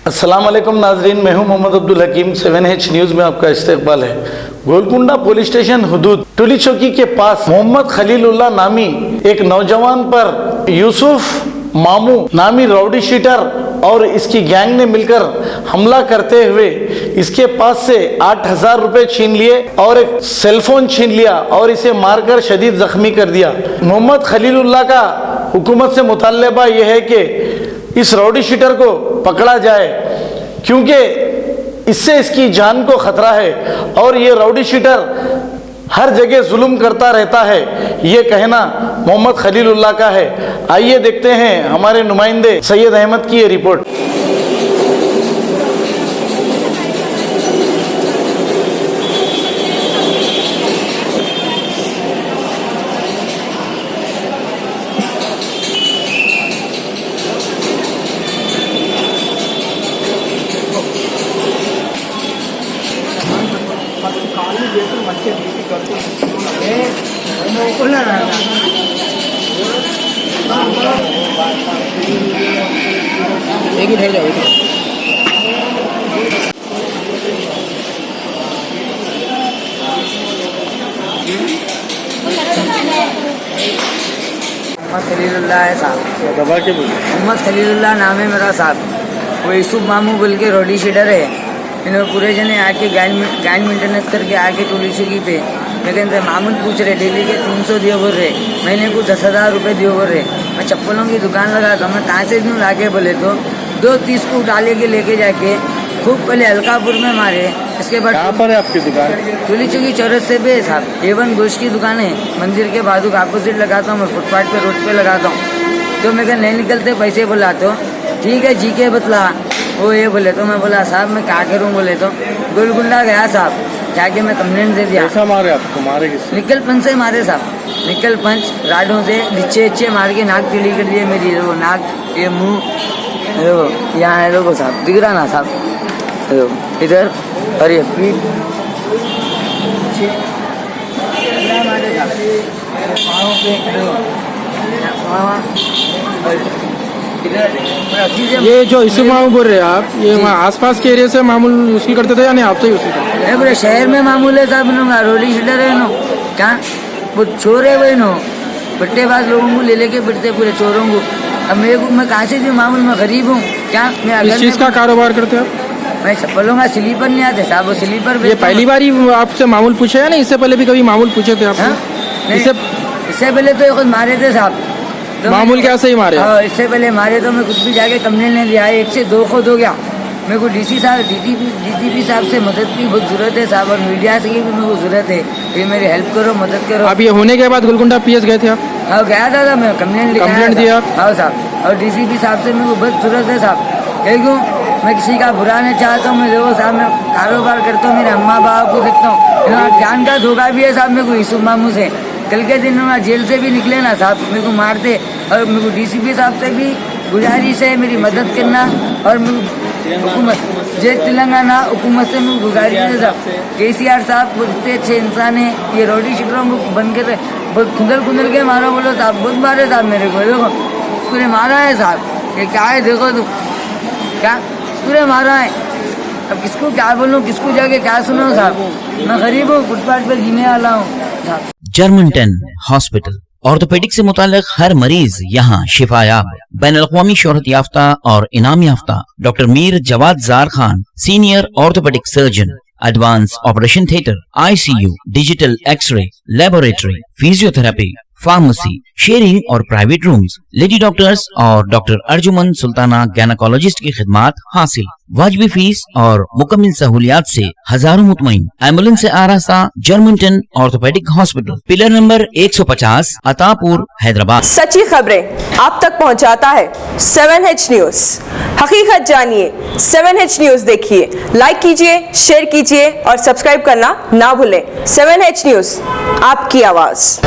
अस्सलाम वालेकुम नाजरीन, मैं हूं मोहम्मद अब्दुल हकीम। 7H न्यूज़ में आपका इस्तकबाल है। गोलकुंडा पुलिस स्टेशन हुदूद टुली चौकी के पास मोहम्मद खलीलुल्लाह नामी एक नौजवान पर यूसुफ मामू नामी राउडी शीटर और इसकी गैंग ने मिलकर हमला करते हुए इसके पास से 8,000 रुपए छीन लिए और एक सेलफोन छीन लिया और इसे मारकर शदीद जख्मी कर दिया। मोहम्मद खलीलुल्लाह का हुकूमत से मुतालबा यह है कि इस राउडी शीटर को पकड़ा जाए, क्योंकि इससे इसकी जान को खतरा है और ये राउडी शीटर हर जगह जुल्म करता रहता है। ये कहना मोहम्मद खलीलुल्लाह का है। आइए देखते हैं हमारे नुमाइंदे सैयद अहमद की ये रिपोर्ट। एक ही ठहर जाओ। मोहम्मद खलीलुल्लाह है साहब। दबा के बोलिए। मोहम्मद खलीलुल्लाह नाम है मेरा साहब। वो यूसुफ मामू बोल के रोडी शीटर है। इन्होंने पूरे जने आके गैंग मेंटेनेंस करके आके टोली चौकी पे लेकिन मामूल पूछ रहे डेली के 300 दियो बोल रहे, महीने को 10,000 रुपये दियो बोल रहे। मैं चप्पलों की दुकान लगाता हूँ, मैं कहाँ से दूँ लाके बोले तो 2-30 को डाले के लेके जाके खूब पहले अलकापुर में मारे। इसके बाद कहाँ पर है आपकी दुकान? टोली चौकी चौरस्ते पे साहब। A1 गोश्त की दुकान है, मंदिर के बाजू का अपोजिट लगाता हूँ मैं, फुटपाथ पे रोड पे लगाता हूँ। तो मैं नहीं निकलते पैसे बोला तो ठीक है जी के बतला वो ये बोले तो मैं बोला साहब मैं क्या करूँ बोले तो गोलकुंडा गया साहब, जाके मैं कंप्लेंट दे दिया। कैसा मारे आपको? मारे किससे? निकल पंच से मारे साहब, निकल पंच राडों से नीचे मार के नाक पीली कर दिए मेरी। वो नाक, ये मुंह, देखो यहाँ है, देखो साहब दिख रहा ना साहब, देखो इधर और ये पीठ मारे ये जो यूसुफ मामू बोल रहे हैं आप, ये वहाँ आसपास के एरिया से मामूल वसूल करते थे या नहीं आपसे वसूल करते थे? पूरे शहर में मामूल है साहब। नो रोडी शीटर है नो, क्या वो चोर है वही नो, बट्टेबाज लोगों को ले लेके बिटते पूरे चोरों को। अब मेरे को मैं कहाँ से दूँ मामूल, मैं गरीब हूँ क्या। मैं किस चीज़ का कारोबार करते हैं आप? मैं चप्पलों का स्लीपर नहीं आते साहब, वो स्लीपर। ये पहली बार ही आपसे मामूल पूछे या नहीं? इससे पहले भी कभी मामूल पूछे थे आप? इससे पहले तो खुद मारे थे साहब। तो मामूल क्या सही मारे? हाँ, इससे पहले मारे तो मैं कुछ भी जाके कंप्लेंट नहीं दिया। 1 से 2 खुद हो गया। मेरे को डीसी साहब डीटीपी साहब से मदद की बहुत ज़रूरत है साहब, और मीडिया से भी मेरे को ज़रूरत है, ये मेरी हेल्प करो, मदद करो। अब ये होने के बाद गोलकुंडा PS गए थे आप? हाँ गया था मैं, कंप्लेंट दिया? हाँ साहब, और डीसीपी साहब से मेरे को बहुत ज़रूरत है साहब। क्यों मैं किसी का बुरा नहीं चाहता हूँ। मैं देखो साहब मैं कारोबार करता हूँ, मेरे अम्मा बाप को देखता हूँ। जान का धोखा भी है साहब मेरे को यूसुफ मामू से। कल के दिन में जेल से भी निकले ना साहब, मेरे को मारते। और मेरे को डीसीपी साहब से भी गुजारिश है मेरी मदद करना, और हुकूमत जय तेलंगाना हुकूमत से मेरे गुजारिश है साहब। KCR साहब बहुत अच्छे इंसान है। ये रोडी शीटरों को बन के बहुत खुंदल के मारो बोलो साहब, बहुत मारे साहब मेरे को। देखो पूरे मारा है साहब, ये क्या है देखो तुम, क्या पूरे मारा है। अब किसको क्या बोलूँ, किसको जाके क्या सुनो साहब। मैं गरीब हूँ, फुटपाथ पर जीने वाला हूँ साहब। जर्मनटन हॉस्पिटल ऑर्थोपेडिक से मुताल्लिक हर मरीज यहाँ शिफायाब। बैनुल-अक़वामी शोहरत याफ्ता और इनाम याफ्ता doctor Mir Jawad Jar Khan, senior orthopaedic surgeon, advance operation theatre, ICU, digital x-ray, laboratory, physiotherapy, pharmacy, sharing और प्राइवेट रूम्स, लेडी डॉक्टर्स और डॉक्टर अर्जुमन सुल्ताना गैनकोलॉजिस्ट की खिदमात हासिल। वाजिबी फीस और मुकम्मल सहूलियात से हजारों मुतमईन। एम्बुलेंस से आरास्ता Germanton orthopaedic hospital, pillar number 150, Attapur, Hyderabad. सच्ची खबरें आप तक पहुंचाता है 7H न्यूज। हकीकत जानिए, 7H न्यूज देखिए, लाइक कीजिए, शेयर कीजिए और सब्सक्राइब करना ना भूलें। 7H न्यूज, आपकी आवाज।